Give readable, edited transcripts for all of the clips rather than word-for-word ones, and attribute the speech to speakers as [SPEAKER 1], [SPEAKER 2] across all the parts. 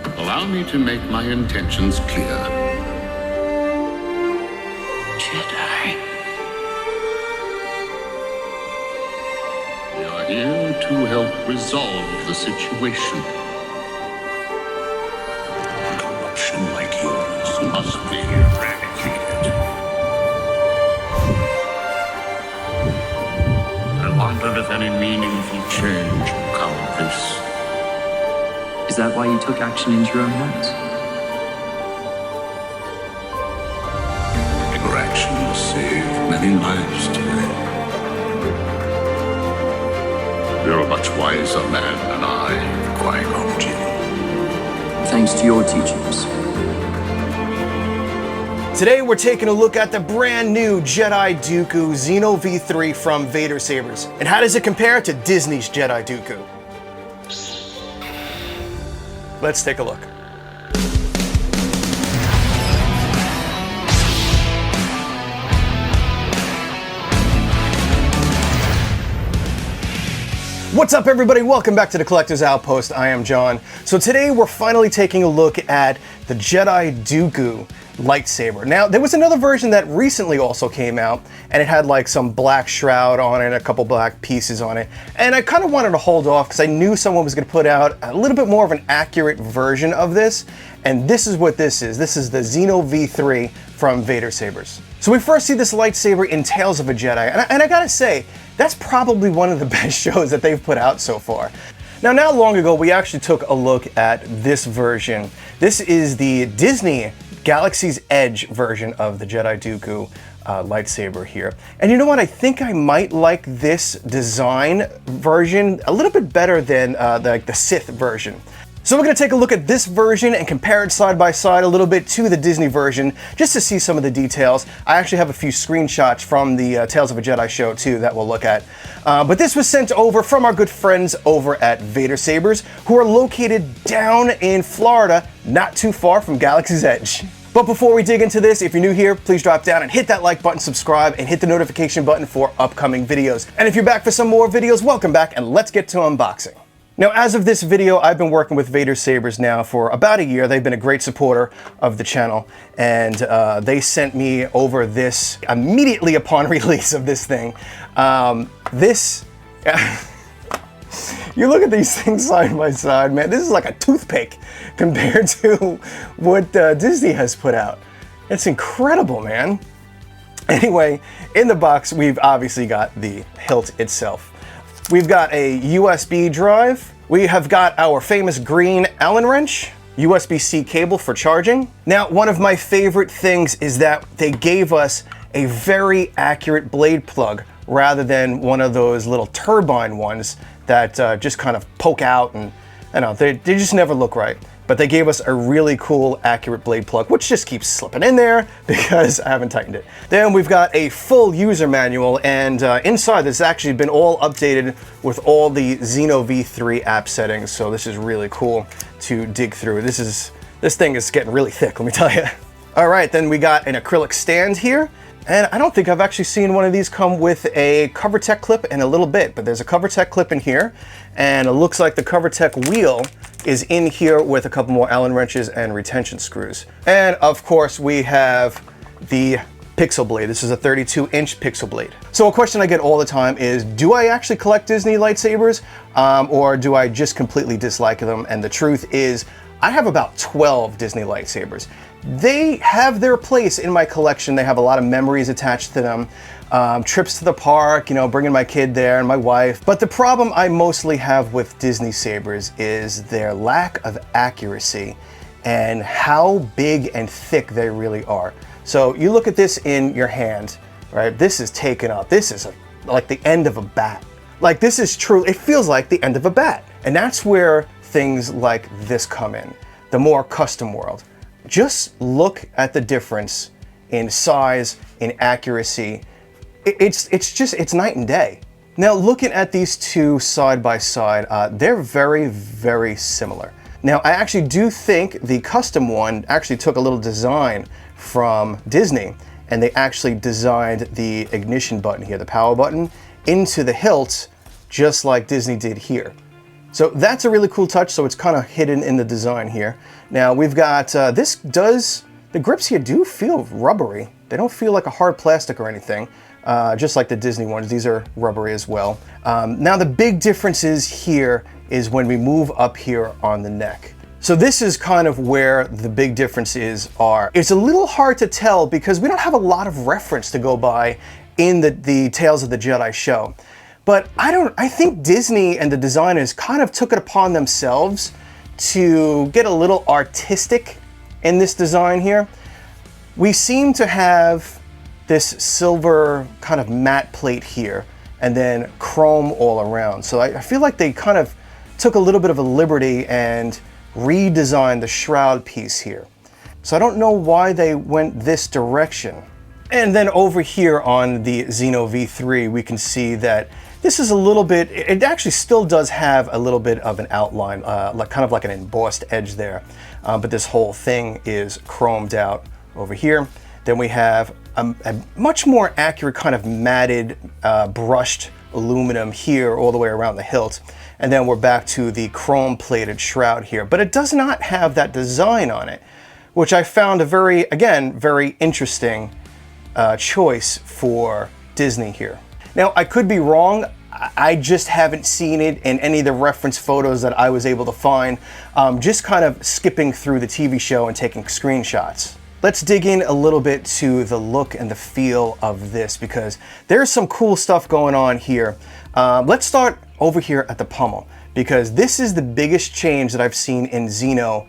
[SPEAKER 1] Allow me to make my intentions clear.
[SPEAKER 2] Jedi.
[SPEAKER 1] We are here to help resolve the situation. Corruption like yours must be eradicated. I wonder if any meaningful change will come of this.
[SPEAKER 2] Is that why you took action into your own hands?
[SPEAKER 1] Your actions saved many lives today. You're a much wiser man than I, Qui-Gon Jinn.
[SPEAKER 2] Thanks to your teachings.
[SPEAKER 3] Today we're taking a look at the brand new Jedi Dooku Xeno V3 from Vader Sabers. And how does it compare to Disney's Jedi Dooku? Let's take a look. What's up, everybody? Welcome back to the Collector's Outpost. I am John. So today we're finally taking a look at the Jedi Dooku lightsaber. Now, there was another version that recently also came out, and it had like some black shroud on it, a couple black pieces on it, and I kind of wanted to hold off because I knew someone was going to put out a little bit more of an accurate version of this, and this is what this is. This is the Xeno V3 from Vader Sabers. So we first see this lightsaber in Tales of a Jedi, and I gotta say, that's probably one of the best shows that they've put out so far. Now, not long ago, we actually took a look at this version. This is the Disney Galaxy's Edge version of the Jedi Dooku lightsaber here. And you know what? I think I might like this design version a little bit better than the Sith version. So we're going to take a look at this version and compare it side by side a little bit to the Disney version, just to see some of the details. I actually have a few screenshots from the Tales of a Jedi show too that we'll look at. But this was sent over from our good friends over at Vader Sabers, who are located down in Florida, not too far from Galaxy's Edge. But before we dig into this, if you're new here, please drop down and hit that like button, subscribe, and hit the notification button for upcoming videos. And if you're back for some more videos, welcome back, and let's get to unboxing. Now, as of this video, I've been working with Vader Sabers now for about a year. They've been a great supporter of the channel, and they sent me over this immediately upon release of this thing. You look at these things side by side, man, this is like a toothpick compared to what Disney has put out. It's incredible, man. Anyway, in the box, we've obviously got the hilt itself. We've got a USB drive. We have got our famous green Allen wrench, USB-C cable for charging. Now, one of my favorite things is that they gave us a very accurate blade plug rather than one of those little turbine ones that just kind of poke out and, I don't know, they just never look right. But they gave us a really cool, accurate blade plug, which just keeps slipping in there because I haven't tightened it. Then we've got a full user manual, and inside this has actually been all updated with all the Xeno V3 app settings, so this is really cool to dig through. This thing is getting really thick, let me tell you. All right, then we got an acrylic stand here. And I don't think I've actually seen one of these come with a CoverTech clip in a little bit, but there's a CoverTech clip in here, and it looks like the CoverTech wheel is in here with a couple more Allen wrenches and retention screws. And of course, we have the Pixel Blade. This is a 32-inch Pixel Blade. So a question I get all the time is, do I actually collect Disney lightsabers, or do I just completely dislike them? And the truth is, I have about 12 Disney lightsabers. They have their place in my collection. They have a lot of memories attached to them. Trips to the park, you know, bringing my kid there and my wife. But the problem I mostly have with Disney sabers is their lack of accuracy and how big and thick they really are. So you look at this in your hand, right? This is taken up. This is like the end of a bat. Like, this is true. It feels like the end of a bat. And that's where things like this come in, the more custom world. Just look at the difference in size, in accuracy. It's night and day. Now, looking at these two side by side, they're very, very similar. Now, I actually do think the custom one actually took a little design from Disney, and they actually designed the ignition button here, the power button, into the hilt, just like Disney did here. So that's a really cool touch, so it's kind of hidden in the design here. Now we've got, the grips here do feel rubbery. They don't feel like a hard plastic or anything, just like the Disney ones. These are rubbery as well. Now the big difference here is when we move up here on the neck. So this is kind of where the big differences are. It's a little hard to tell because we don't have a lot of reference to go by in the Tales of the Jedi show. But I think Disney and the designers kind of took it upon themselves to get a little artistic in this design here. We seem to have this silver kind of matte plate here and then chrome all around. So I feel like they kind of took a little bit of a liberty and redesigned the shroud piece here. So I don't know why they went this direction. And then over here on the Xeno V3, we can see that this is a little bit, it actually still does have a little bit of an outline, kind of like an embossed edge there. But this whole thing is chromed out over here. Then we have a much more accurate kind of matted, brushed aluminum here all the way around the hilt. And then we're back to the chrome plated shroud here. But it does not have that design on it, which I found a very interesting choice for Disney here. Now, I could be wrong. I just haven't seen it in any of the reference photos that I was able to find, just kind of skipping through the TV show and taking screenshots. Let's dig in a little bit to the look and the feel of this because there's some cool stuff going on here. Let's start over here at the pommel because this is the biggest change that I've seen in Xeno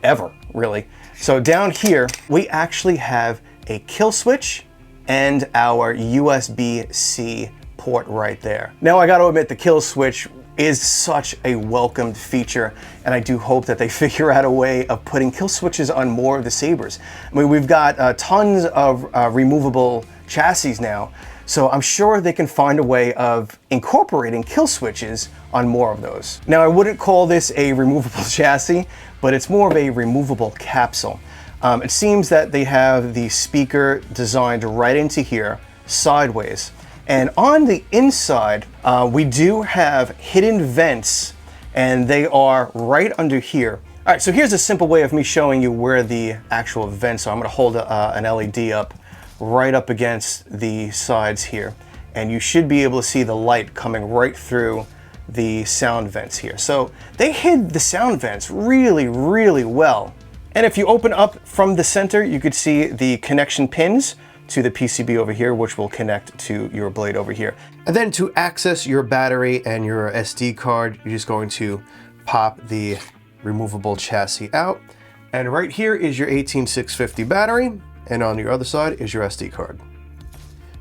[SPEAKER 3] ever, really. So down here, we actually have a kill switch and our USB-C port right there. Now I gotta admit the kill switch is such a welcomed feature and I do hope that they figure out a way of putting kill switches on more of the Sabers. I mean, we've got tons of removable chassis now, so I'm sure they can find a way of incorporating kill switches on more of those. Now I wouldn't call this a removable chassis, but it's more of a removable capsule. It seems that they have the speaker designed right into here, sideways. And on the inside, we do have hidden vents, and they are right under here. All right, so here's a simple way of me showing you where the actual vents are. I'm gonna hold an LED up right up against the sides here, and you should be able to see the light coming right through the sound vents here. So they hid the sound vents really, really well. And if you open up from the center, you could see the connection pins to the PCB over here, which will connect to your blade over here. And then to access your battery and your SD card, you're just going to pop the removable chassis out. And right here is your 18650 battery, and on your other side is your SD card.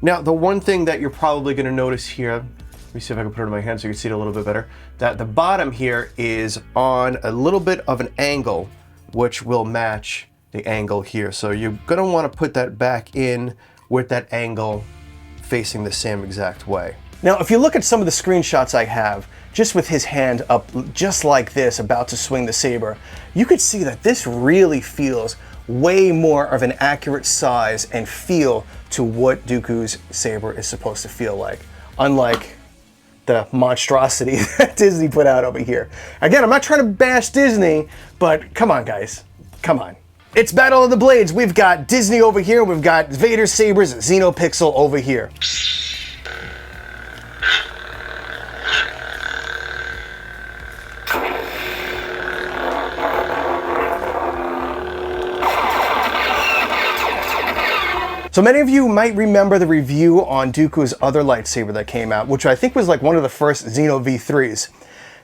[SPEAKER 3] Now, the one thing that you're probably gonna notice here, let me see if I can put it in my hand so you can see it a little bit better, that the bottom here is on a little bit of an angle, which will match the angle here. So you're gonna wanna put that back in with that angle facing the same exact way. Now, if you look at some of the screenshots I have, just with his hand up just like this, about to swing the saber, you could see that this really feels way more of an accurate size and feel to what Dooku's saber is supposed to feel like, unlike the monstrosity that Disney put out over here. Again, I'm not trying to bash Disney, but come on, guys, come on. It's Battle of the Blades. We've got Disney over here, we've got Vader sabers, Xeno Pixel over here. So many of you might remember the review on Dooku's other lightsaber that came out, which I think was like one of the first Xeno V3s.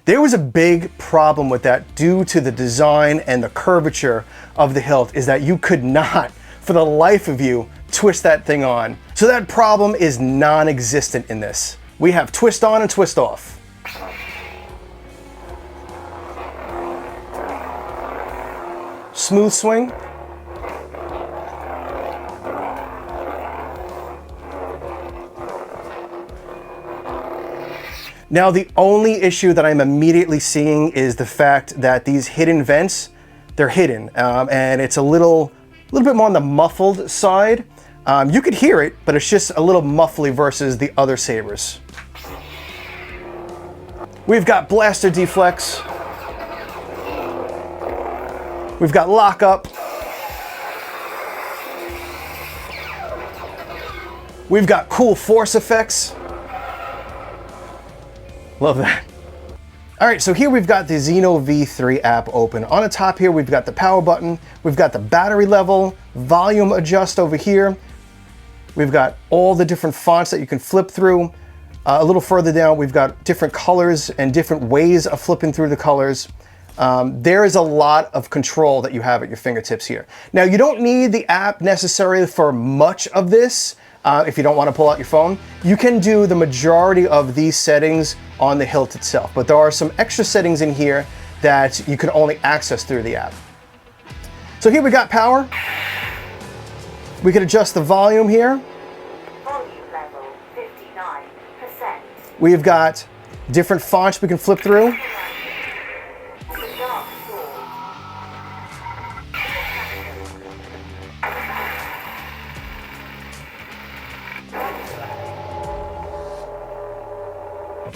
[SPEAKER 3] There was a big problem with that due to the design and the curvature of the hilt, is that you could not, for the life of you, twist that thing on. So that problem is non-existent in this. We have twist on and twist off. Smooth swing. Now, the only issue that I'm immediately seeing is the fact that these hidden vents, they're hidden, and it's a little bit more on the muffled side. You could hear it, but it's just a little muffly versus the other sabers. We've got blaster deflex. We've got lockup. We've got cool force effects. Love that. All right, so here we've got the Xeno V3 app open. On the top here, we've got the power button. We've got the battery level, volume adjust over here. We've got all the different fonts that you can flip through. A little further down, we've got different colors and different ways of flipping through the colors. There is a lot of control that you have at your fingertips here. Now, you don't need the app necessarily for much of this. If you don't want to pull out your phone, you can do the majority of these settings on the hilt itself, but there are some extra settings in here that you can only access through the app. So here we got power. We can adjust the volume here.
[SPEAKER 4] Volume level 59%.
[SPEAKER 3] We've got different fonts we can flip through.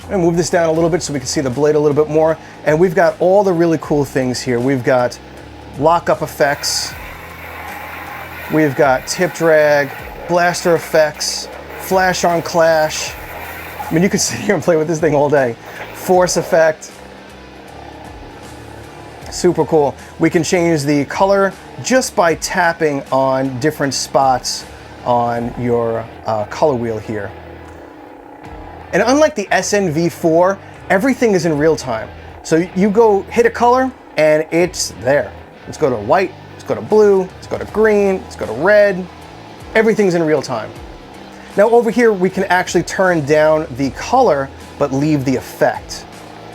[SPEAKER 3] And move this down a little bit so we can see the blade a little bit more. And we've got all the really cool things here. We've got lockup effects. We've got tip drag, blaster effects, flash on clash. I mean, you could sit here and play with this thing all day. Force effect. Super cool. We can change the color just by tapping on different spots on your color wheel here. And unlike the SNV4, everything is in real time. So you go hit a color and it's there. Let's go to white, let's go to blue, let's go to green, let's go to red. Everything's in real time. Now over here, we can actually turn down the color, but leave the effect,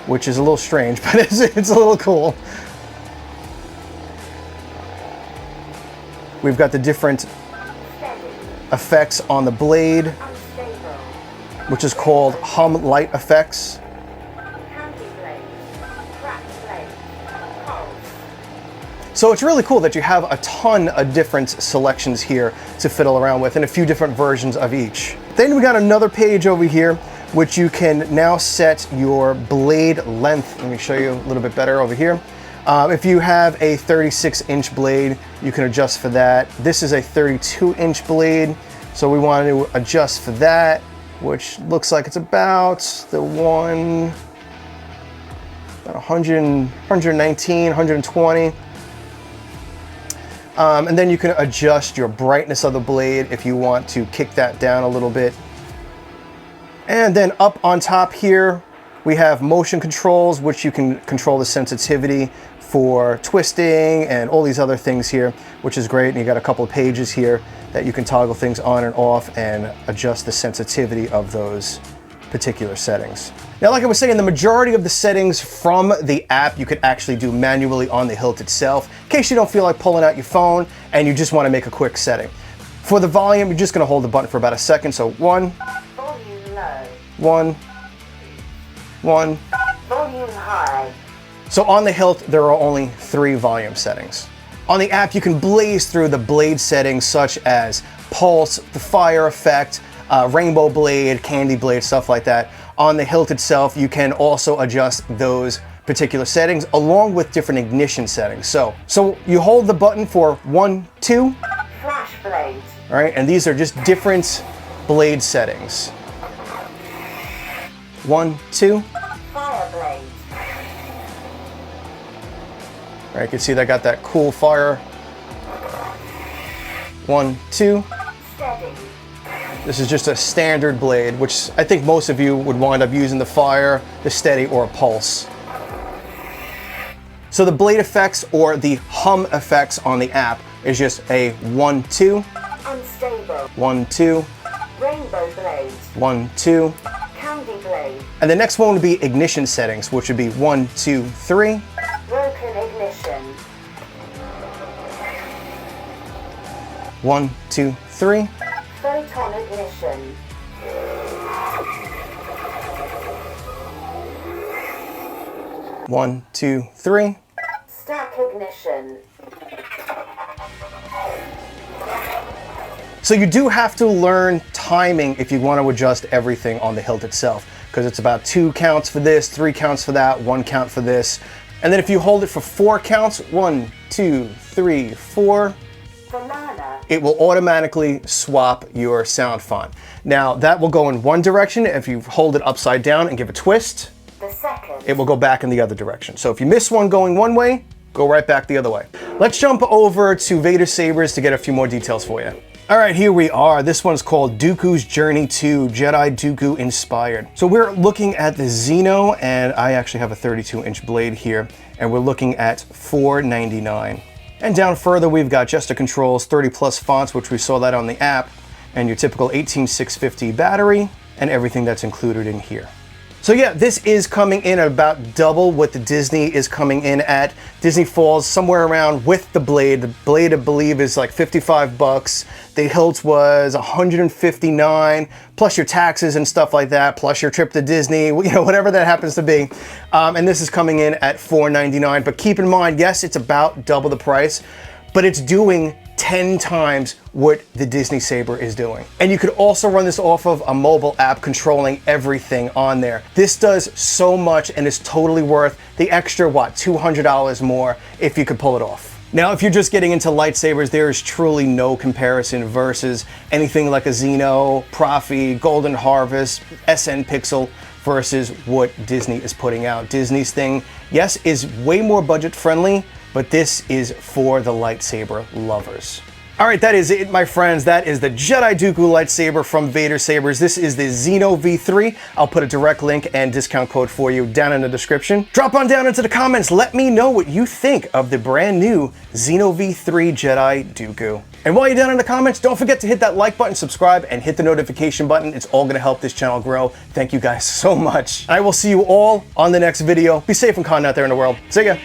[SPEAKER 3] which is a little strange, but it's a little cool. We've got the different effects on the blade, which is called hum light effects. So it's really cool that you have a ton of different selections here to fiddle around with and a few different versions of each. Then we got another page over here, which you can now set your blade length. Let me show you a little bit better over here. If you have a 36-inch blade, you can adjust for that. This is a 32-inch blade, so we want to adjust for that, which looks like it's about the about 119, 120. And then you can adjust your brightness of the blade if you want to kick that down a little bit. And then up on top here, we have motion controls, which you can control the sensitivity for twisting and all these other things here, which is great. And you got a couple of pages here that you can toggle things on and off and adjust the sensitivity of those particular settings. Now, like I was saying, the majority of the settings from the app you could actually do manually on the hilt itself, in case you don't feel like pulling out your phone and you just want to make a quick setting. For the volume, you're just going to hold the button for about a second. So 1,
[SPEAKER 4] Volume low.
[SPEAKER 3] 1, 1.
[SPEAKER 4] Volume high.
[SPEAKER 3] So on the hilt, there are only 3 volume settings. On the app, you can blaze through the blade settings such as pulse, the fire effect, rainbow blade, candy blade, stuff like that. On the hilt itself, you can also adjust those particular settings along with different ignition settings. So you hold the button for 1, 2.
[SPEAKER 4] Flash blade.
[SPEAKER 3] All right, and these are just different blade settings. 1, 2.
[SPEAKER 4] Fire blade.
[SPEAKER 3] All right, you can see that got that cool fire. 1, 2.
[SPEAKER 4] Steady.
[SPEAKER 3] This is just a standard blade, which I think most of you would wind up using the fire, the steady, or a pulse. So the blade effects or the hum effects on the app is just a 1, 2.
[SPEAKER 4] Unstable.
[SPEAKER 3] 1, 2.
[SPEAKER 4] Rainbow blade.
[SPEAKER 3] 1, 2.
[SPEAKER 4] Candy blade.
[SPEAKER 3] And the next one would be ignition settings, which would be 1, 2, 3.
[SPEAKER 4] Broken ignition.
[SPEAKER 3] 1, 2, 3.
[SPEAKER 4] Photon ignition.
[SPEAKER 3] 1, 2, 3.
[SPEAKER 4] Stack ignition.
[SPEAKER 3] So you do have to learn timing if you want to adjust everything on the hilt itself, because it's about 2 counts for this, 3 counts for that, 1 count for this. And then if you hold it for 4 counts, 1, 2, 3, 4,
[SPEAKER 4] For learner.
[SPEAKER 3] it will automatically swap your sound font. Now that will go in one direction. If you hold it upside down and give a twist,
[SPEAKER 4] The second.
[SPEAKER 3] it will go back in the other direction. So if you miss one going one way, go right back the other way. Let's jump over to Vader Sabers to get a few more details for you. All right, here we are. This one's called Dooku's Journey 2, Jedi Dooku inspired. So we're looking at the Xeno, and I actually have a 32-inch blade here, and we're looking at $4.99. And down further, we've got Gesture Controls, 30+ fonts, which we saw that on the app, and your typical 18650 battery, and everything that's included in here. So yeah, this is coming in at about double what the Disney is coming in at. Disney falls somewhere around with the blade. The blade, I believe, is like 55 bucks. The hilt was 159, plus your taxes and stuff like that, plus your trip to Disney, you know, whatever that happens to be. And this is coming in at $4.99. But keep in mind, yes, it's about double the price, but it's doing 10 times what the Disney Saber is doing. And you could also run this off of a mobile app controlling everything on there. This does so much and is totally worth the extra, what, $200 more if you could pull it off. Now, if you're just getting into lightsabers, there is truly no comparison versus anything like a Xeno, Profi, Golden Harvest, SN Pixel versus what Disney is putting out. Disney's thing, yes, is way more budget friendly, but this is for the lightsaber lovers. All right, that is it, my friends. That is the Jedi Dooku lightsaber from Vader Sabers. This is the Xeno V3. I'll put a direct link and discount code for you down in the description. Drop on down into the comments. Let me know what you think of the brand new Xeno V3 Jedi Dooku. And while you're down in the comments, don't forget to hit that like button, subscribe, and hit the notification button. It's all gonna help this channel grow. Thank you guys so much. I will see you all on the next video. Be safe and kind out there in the world. See ya.